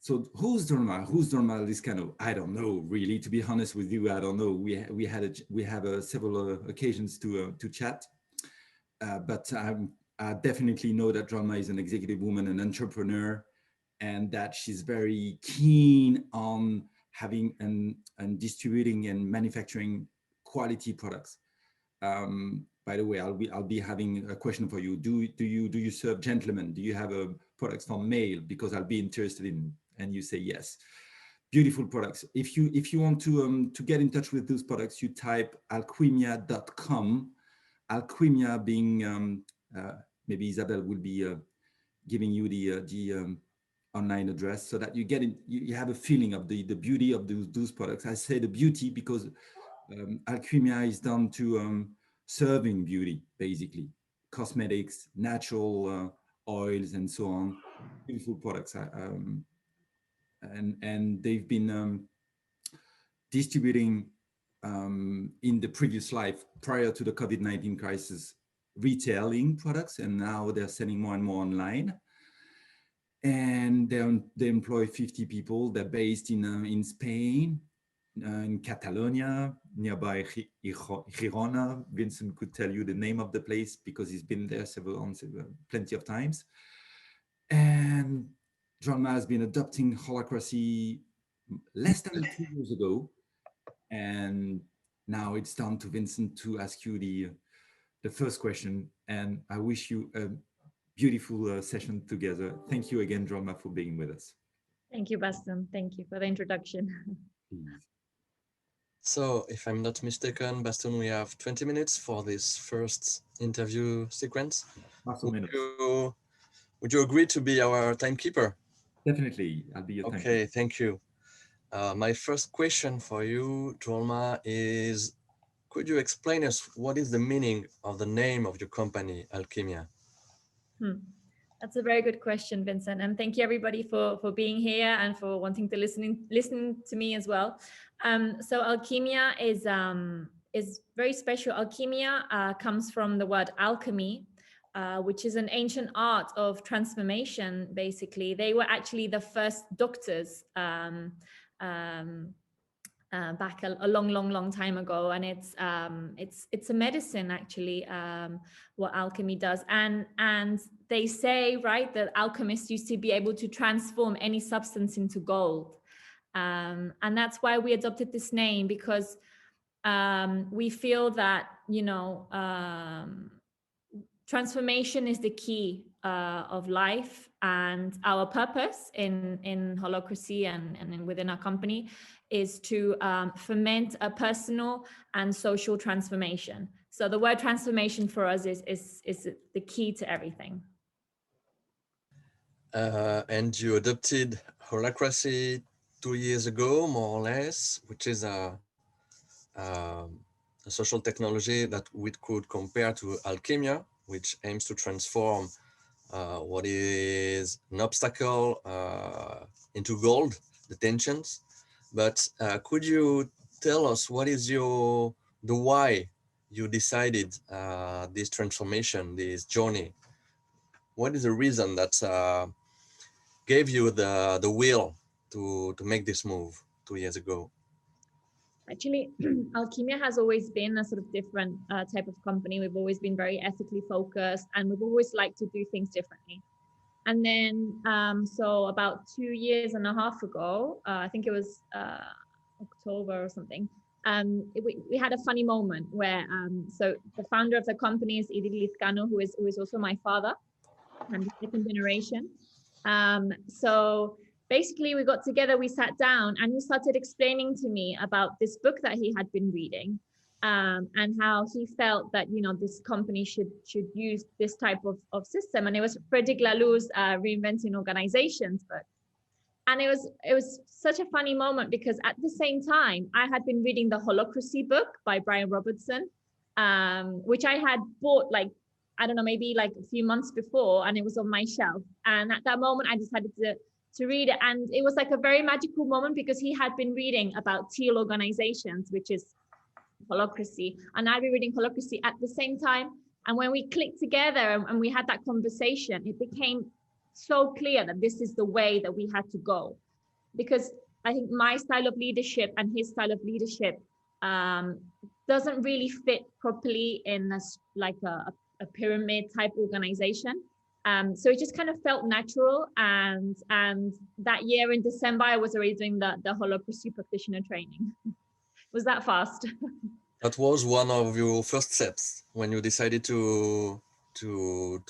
So who's Drolma? Who's Drolma LIZCANO? I don't know, really. To be honest with you, I don't know. We have several occasions to chat, but I definitely know that Drolma is an executive woman, an entrepreneur, and that she's very keen on having and distributing and manufacturing quality products. By the way, I'll be having a question for you. Do you serve gentlemen? Do you have a products for male? Because I'll be interested in. And you say yes. Beautiful products. If you want to get in touch with those products, you type alqvimia.com. Alqvimia being maybe Isabel will be giving you the online address so that you get in, you have a feeling of the beauty of those products. I say the beauty because Alqvimia is down to serving beauty, basically cosmetics, natural oils, and so on. Beautiful products. And they've been distributing in the previous life prior to the COVID-19 crisis, retailing products, and now they're selling more and more online. And they employ 50 people. They're based in Spain, in Catalonia, nearby Girona. Vincent could tell you the name of the place because he's been there plenty of times. And Drolma has been adopting Holacracy less than 2 years ago. And now it's down to Vincent to ask you the first question. And I wish you a beautiful session together. Thank you again, Drolma, for being with us. Thank you, Baston. Thank you for the introduction. Please. So, if I'm not mistaken, Baston, we have 20 minutes for this first interview sequence. Would you agree to be our timekeeper? Definitely, I'll be your timekeeper. Okay, thank you. My first question for you, Drolma, is could you explain us what is the meaning of the name of your company, Alqvimia? That's a very good question, Vincent. And thank you everybody for being here and for wanting to listen to me as well. So Alqvimia is very special. Alqvimia comes from the word alchemy, which is an ancient art of transformation. Basically, they were actually the first doctors back a long time ago, and it's a medicine actually, what alchemy does, and they say, right, that alchemists used to be able to transform any substance into gold, and that's why we adopted this name, because we feel that, you know, transformation is the key of life, and our purpose in Holacracy and within our company is to foment a personal and social transformation. So the word transformation for us is the key to everything. And you adopted Holacracy 2 years ago, more or less, which is a social technology that we could compare to Alqvimia, which aims to transform what is an obstacle into gold, the tensions. But could you tell us what is the why you decided this transformation, this journey? What is the reason that gave you the will to make this move 2 years ago? Actually, Alqvimia has always been a sort of different type of company. We've always been very ethically focused, and we've always liked to do things differently. And then, so about 2.5 years ago, I think it was October or something, we had a funny moment where, so the founder of the company is Drolma LIZCANO, who is also my father. I'm the second generation. So basically we got together, we sat down, and he started explaining to me about this book that he had been reading, and how he felt that, you know, this company should use this type of system. And it was Frédéric Laloux's Reinventing Organizations book. And it was such a funny moment, because at the same time I had been reading the Holacracy book by Brian Robertson, which I had bought, like, I don't know, maybe like a few months before, and it was on my shelf. And at that moment I decided to read it, and it was like a very magical moment, because he had been reading about teal organizations, which is Holacracy, and I'd been reading Holacracy at the same time. And when we clicked together and we had that conversation, it became so clear that this is the way that we had to go. because I think my style of leadership and his style of leadership doesn't really fit properly in a pyramid type organization. So it just kind of felt natural. And that year in December, I was already doing the Holacracy practitioner training. Was that fast? That was one of your first steps when you decided to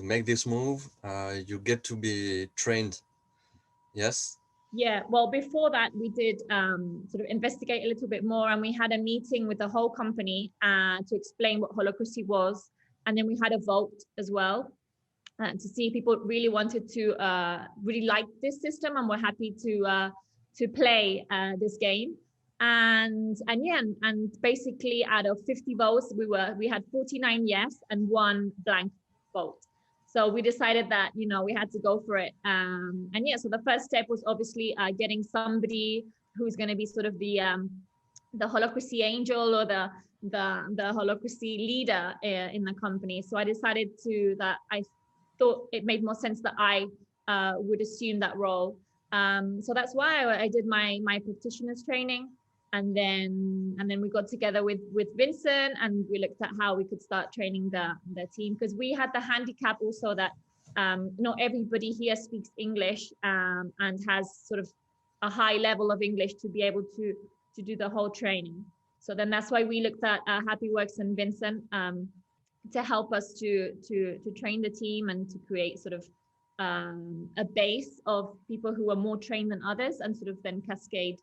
make this move. You get to be trained. Yes. Yeah, well, before that, we did sort of investigate a little bit more, and we had a meeting with the whole company to explain what Holacracy was. And then we had a vote as well to see if people really wanted to really like this system and were happy to play this game. And yeah, and basically out of 50 votes, we had 49 yes and 1 blank vote. So we decided that, you know, we had to go for it. And yeah, so the first step was obviously getting somebody who's going to be sort of the Holacracy angel or the Holacracy leader in the company. So I decided that I thought it made more sense that I would assume that role. So that's why I did my practitioner's training. And then we got together with Vincent, and we looked at how we could start training the team, because we had the handicap also that not everybody here speaks English and has sort of a high level of English to be able to do the whole training. So then that's why we looked at HappyWorks and Vincent to help us to train the team and to create sort of a base of people who are more trained than others, and sort of then cascade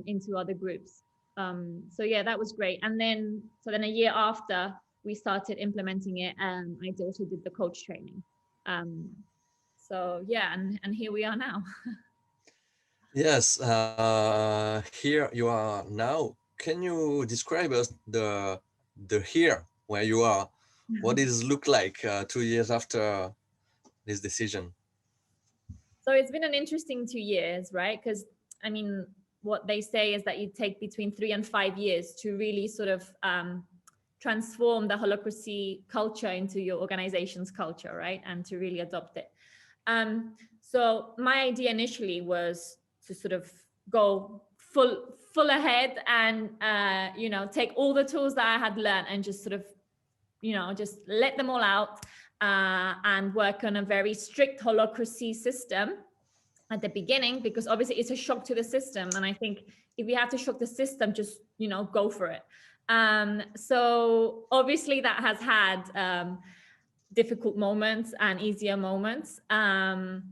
into other groups. So yeah, that was great. And then a year after we started implementing it, and I also did the coach training. So yeah, and here we are now. Yes, here you are now. Can you describe us the here where you are? What does it look like 2 years after this decision? So it's been an interesting 2 years, right? Because I mean, what they say is that you take between 3 and 5 years to really sort of transform the Holacracy culture into your organization's culture, right? And to really adopt it. So my idea initially was to sort of go full ahead and, you know, take all the tools that I had learned and just sort of, you know, just let them all out and work on a very strict Holacracy system at the beginning, because obviously it's a shock to the system. And I think if you have to shock the system, just, you know, go for it. So obviously that has had difficult moments and easier moments. And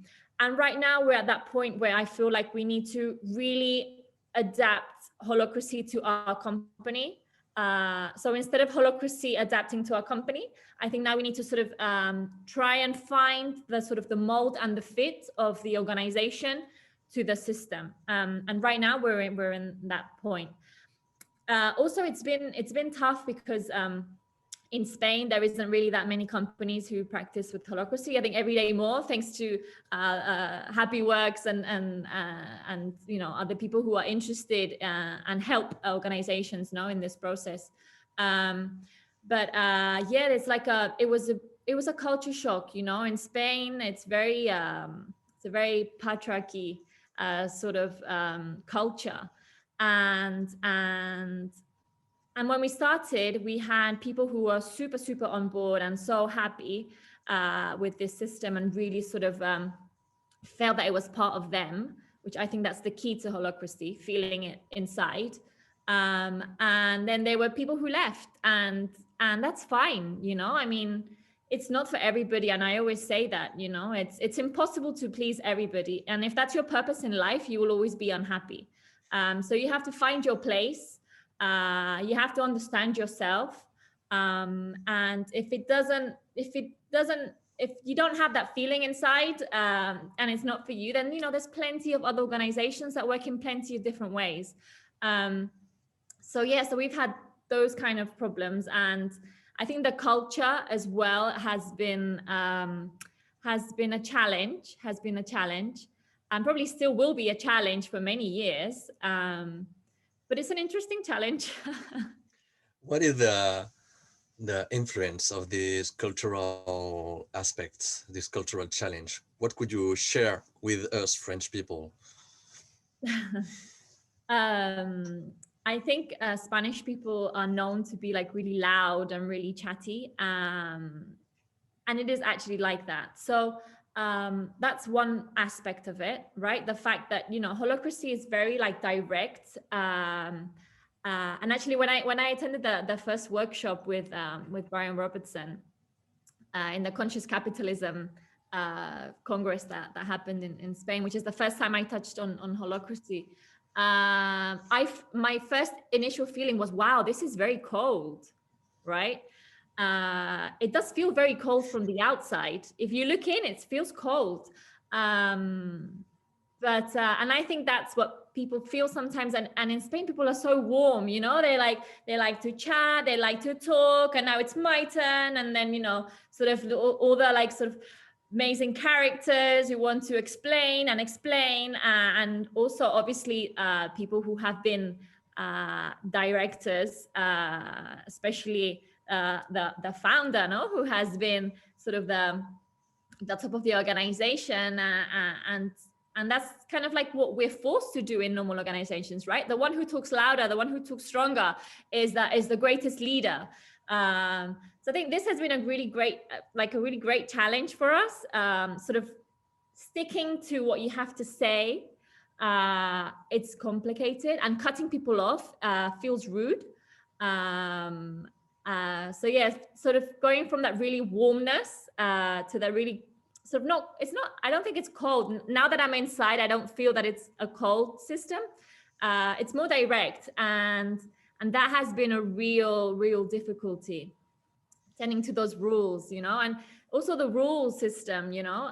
right now we're at that point where I feel like we need to really adapt Holacracy to our company. So instead of Holacracy adapting to our company, I think now we need to sort of try and find the sort of the mold and the fit of the organization to the system. And right now we're in that point. Also, it's been tough because in Spain, there isn't really that many companies who practice with Holacracy. I think every day more, thanks to HappyWorks and you know, other people who are interested and help organizations now in this process. But yeah, it's like it was a culture shock. You know, in Spain, it's a very patriarchy sort of culture, and when we started, we had people who were super on board and so happy with this system, and really sort of felt that it was part of them, which I think that's the key to Holacracy, feeling it inside. And then there were people who left, and that's fine, you know. I mean, it's not for everybody, and I always say that, you know, it's impossible to please everybody, and if that's your purpose in life, you will always be unhappy. So you have to find your place. You have to understand yourself, and if you don't have that feeling inside, and it's not for you, then, you know, there's plenty of other organizations that work in plenty of different ways. So yeah, so we've had those kind of problems, and I think the culture as well has been a challenge, and probably still will be a challenge for many years. But it's an interesting challenge. What is the influence of these cultural aspects, this cultural challenge? What could you share with us French people? I think Spanish people are known to be like really loud and really chatty, and it is actually like that. So that's one aspect of it, right? The fact that, you know, holacracy is very like direct. And actually, when I attended the first workshop with Brian Robertson in the Conscious Capitalism Congress that happened in Spain, which is the first time I touched on holacracy. My first initial feeling was, wow, this is very cold, right? It does feel very cold from the outside. If you look in, it feels cold. But and I think that's what people feel sometimes. And in Spain, people are so warm, you know, they like to chat, they like to talk, and now it's my turn. And then, you know, sort of all the like sort of amazing characters who want to explain, and also obviously people who have been directors, especially the founder, no, who has been sort of the top of the organization, and that's kind of like what we're forced to do in normal organizations, right? The one who talks louder, the one who talks stronger is the greatest leader. So I think this has been a really great challenge for us, sort of sticking to what you have to say. It's complicated, and cutting people off feels rude. So yes, sort of going from that really warmness to the really sort of I don't think it's cold. Now that I'm inside, I don't feel that it's a cold system. It's more direct, and that has been a real difficulty, tending to those rules, you know, and also the rule system, you know,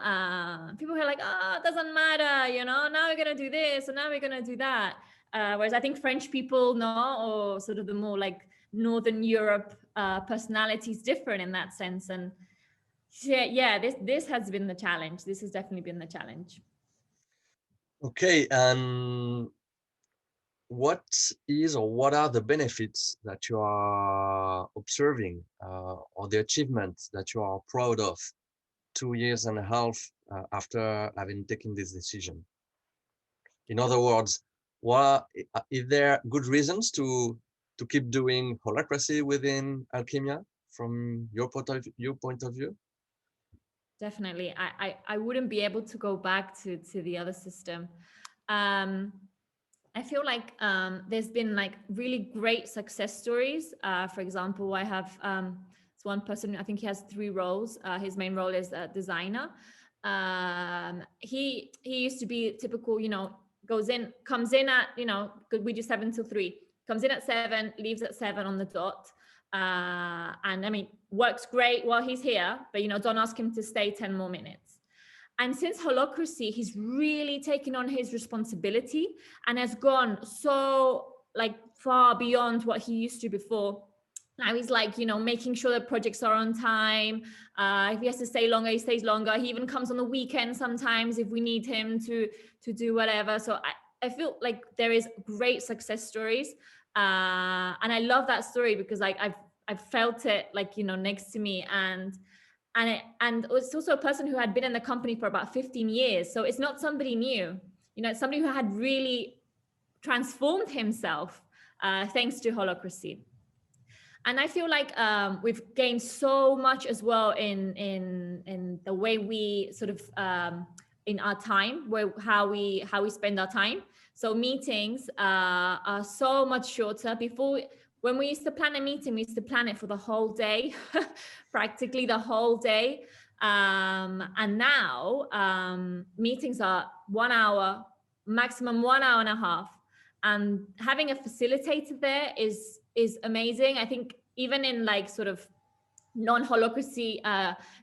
people are like, oh, it doesn't matter, you know, now we're going to do this and now we're going to do that. Whereas I think French people know, or sort of the more like Northern Europe personalities different in that sense. And this has been the challenge. This has definitely been the challenge. Okay, and what are the benefits that you are observing, or the achievements that you are proud of 2.5 years after having taken this decision? In other words, is there good reasons to keep doing holacracy within Alqvimia from your point of view? Definitely. I wouldn't be able to go back to the other system. I feel like there's been like really great success stories. For example, I have it's one person, I think he has 3 roles. His main role is a designer. He used to be typical, you know, comes in at, you know, we do 7 till 3, comes in at 7, leaves at 7 on the dot. And I mean, works great while he's here, but, you know, don't ask him to stay 10 more minutes. And since holacracy, he's really taken on his responsibility and has gone so like far beyond what he used to before. Now he's like, you know, making sure that projects are on time. If he has to stay longer, he stays longer. He even comes on the weekend sometimes if we need him to do whatever. So I feel like there is great success stories. And I love that story because like I've felt it like, you know, next to me, and it's also a person who had been in the company for about 15 years. So it's not somebody new, you know, it's somebody who had really transformed himself thanks to holacracy. And I feel like we've gained so much as well in the way we sort of in our time, how we spend our time. So meetings are so much shorter. Before, when we used to plan a meeting, we used to plan it for the whole day, practically the whole day. And now meetings are 1 hour, maximum 1 hour and a half. And having a facilitator there is amazing. I think even in like sort of non-holacracy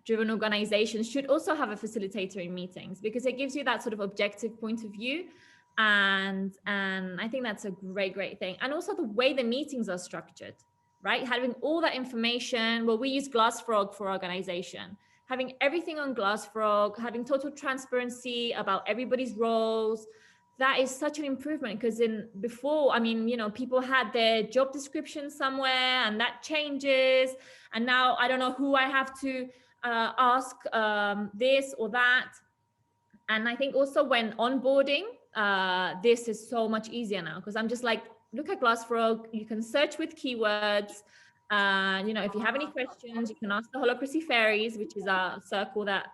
driven organizations should also have a facilitator in meetings, because it gives you that sort of objective point of view. And I think that's a great thing. And also the way the meetings are structured, right? Having all that information. Well, we use Glassfrog for organization. Having everything on Glassfrog, having total transparency about everybody's roles, that is such an improvement. Because before, I mean, you know, people had their job description somewhere and that changes. And now I don't know who I have to ask this or that. And I think also when onboarding, this is so much easier now, because I'm just like, look at Glassfrog, you can search with keywords. You know, if you have any questions, you can ask the Holacracy Fairies, which is our circle that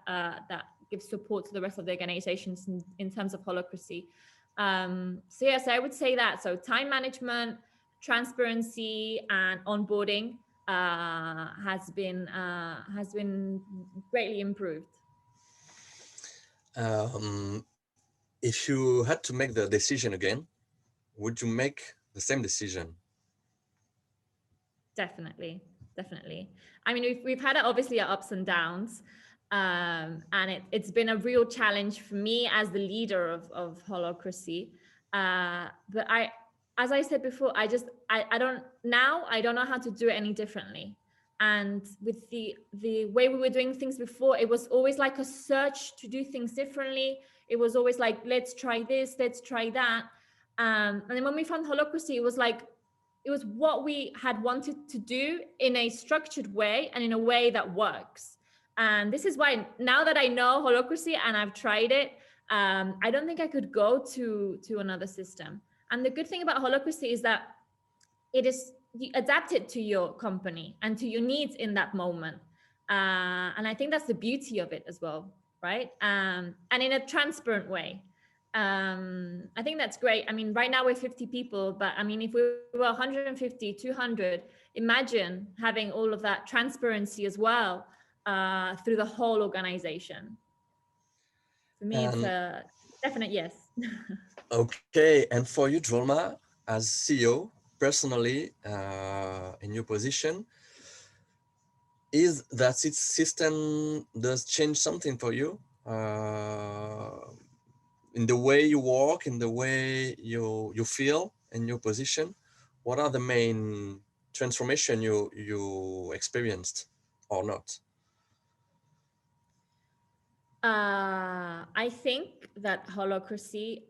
gives support to the rest of the organizations in terms of Holacracy. So yes, I would say that. So time management, transparency, and onboarding has been greatly improved. If you had to make the decision again, would you make the same decision? Definitely. I mean, we've had obviously our ups and downs, and it's been a real challenge for me as the leader of Holacracy. But as I said before, I don't know how to do it any differently. And with the way we were doing things before, it was always like a search to do things differently. It was always like, let's try this, let's try that. And then when we found Holacracy, it was like, it was what we had wanted to do in a structured way and in a way that works. And this is why now that I know Holacracy and I've tried it, I don't think I could go to another system. And the good thing about Holacracy is that it is adapted to your company and to your needs in that moment. And I think that's the beauty of it as well, right? And in a transparent way. I think that's great. I mean, right now we're 50 people, but I mean, if we were 150, 200, imagine having all of that transparency as well through the whole organization. For me, it's a definite yes. Okay, and for you, Drolma, as CEO, personally, in your position, is that its system does change something for you? In the way you work, in the way you feel in your position? What are the main transformation you experienced or not? I think that Holacracy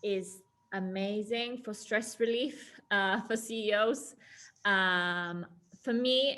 is amazing for stress relief for CEOs. For me,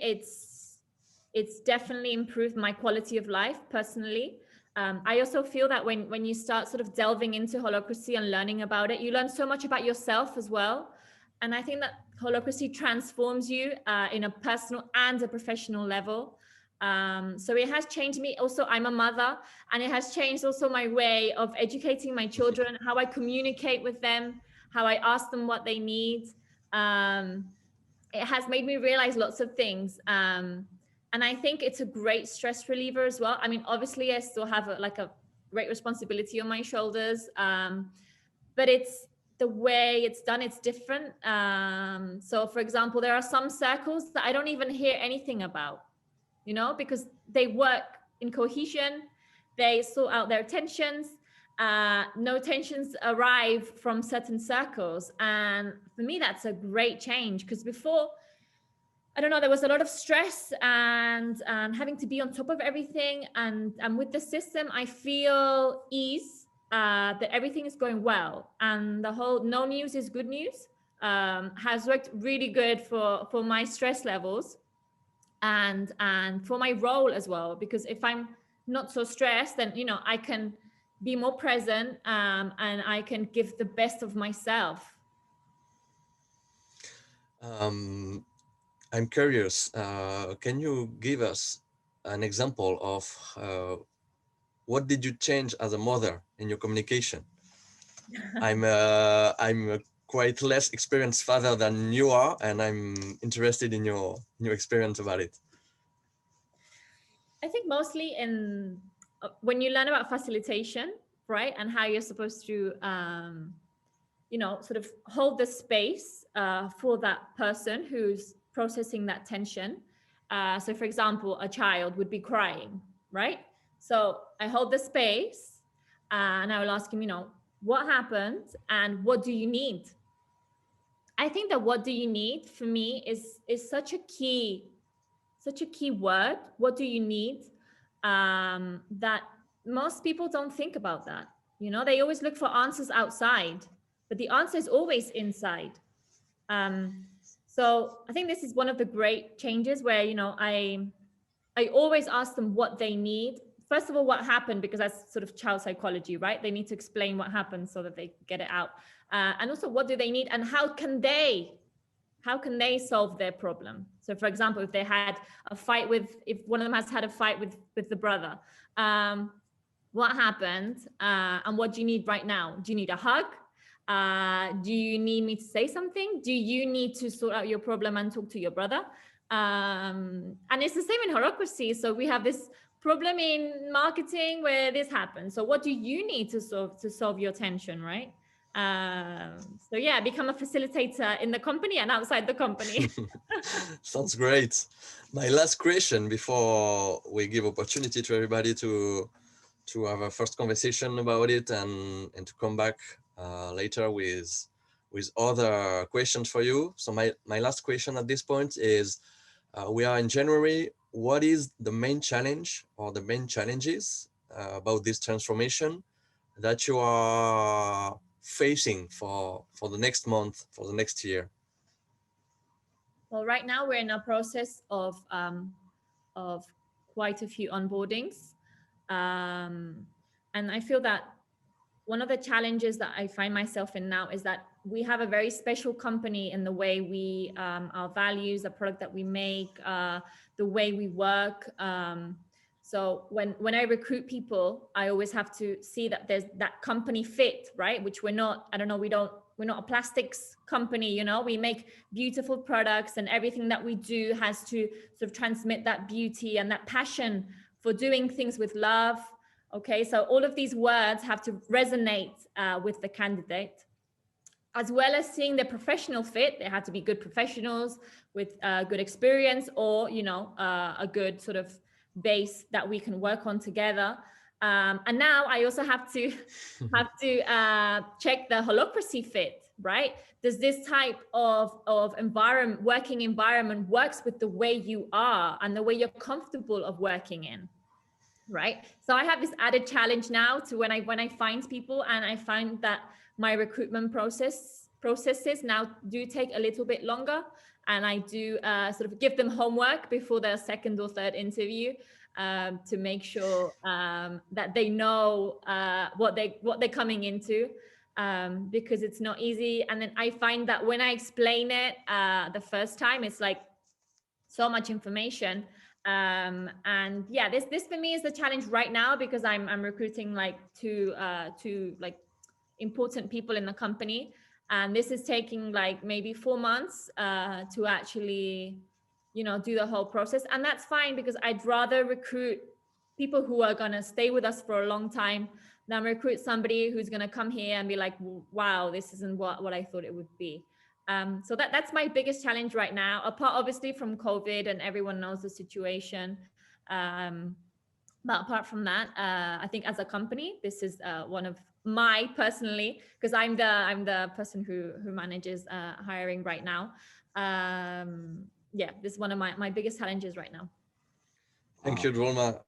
it's definitely improved my quality of life personally. I also feel that when you start sort of delving into Holacracy and learning about it, you learn so much about yourself as well. And I think that Holacracy transforms you in a personal and a professional level. So it has changed me. Also, I'm a mother, and it has changed also my way of educating my children, how I communicate with them, how I ask them what they need. It has made me realize lots of things. And I think it's a great stress reliever as well. I mean, obviously I still have a great responsibility on my shoulders. But it's the way it's done, it's different. So for example, there are some circles that I don't even hear anything about, you know, because they work in cohesion, they sort out their tensions. No tensions arrive from certain circles. And for me, that's a great change, because before, I don't know, there was a lot of stress and having to be on top of everything. And with the system, I feel ease, that everything is going well. And the whole no news is good news has worked really good for my stress levels and for my role as well. Because if I'm not so stressed, then, you know, I can be more present and I can give the best of myself. I'm curious, can you give us an example of what did you change as a mother in your communication? I'm a quite less experienced father than you are, and I'm interested in your experience about it. I think mostly in when you learn about facilitation, right, and how you're supposed to you know, sort of hold the space for that person who's processing that tension. So for example, a child would be crying, right? So I hold the space and I will ask him, you know, what happened and what do you need? I think that what do you need for me is such a key word. What do you need? That most people don't think about that. You know, they always look for answers outside, but the answer is always inside. So I think this is one of the great changes where, you know, I always ask them what they need first of all, what happened, because that's sort of child psychology, right? They need to explain what happened so that they get it out. And also, what do they need, and how can they solve their problem? So for example, if they had a fight if one of them has had a fight with the brother, what happened, and what do you need right now? Do you need a hug? Do you need me to say something? Do you need to sort out your problem and talk to your brother? And it's the same in Holacracy. So we have this problem in marketing where this happens. So what do you need to solve your tension, right? So yeah, become a facilitator in the company and outside the company. Sounds great. My last question before we give opportunity to everybody to have a first conversation about it and to come back later with other questions for you. So my last question at this point is, we are in January. What is the main challenge or the main challenges about this transformation that you are facing for the next month, for the next year? Well, right now we're in a process of quite a few onboardings. And I feel that one of the challenges that I find myself in now is that we have a very special company in the way we, our values, the product that we make, the way we work. So when I recruit people, I always have to see that there's that company fit, right? Which we're not, I don't know, we're not a plastics company, you know, we make beautiful products, and everything that we do has to sort of transmit that beauty and that passion for doing things with love. Okay, so all of these words have to resonate with the candidate, as well as seeing the professional fit. They have to be good professionals with good experience, or, you know, a good sort of base that we can work on together. And now I also have to check the Holacracy fit, right? Does this type of working environment works with the way you are and the way you're comfortable of working in? Right. So I have this added challenge now to when I find people, and I find that my recruitment processes now do take a little bit longer, and I do sort of give them homework before their second or third interview to make sure that they know what they're coming into, because it's not easy. And then I find that when I explain it the first time, it's like so much information. And yeah, this for me is the challenge right now, because I'm recruiting like two like important people in the company, and this is taking like maybe 4 months to actually, you know, do the whole process. And that's fine, because I'd rather recruit people who are going to stay with us for a long time than recruit somebody who's going to come here and be like, wow, this isn't what I thought it would be. So that's my biggest challenge right now, apart obviously from COVID, and everyone knows the situation. But apart from that, I think as a company, this is one of my personally, because I'm the person who manages hiring right now. Yeah, this is one of my biggest challenges right now. Thank you, Drolma.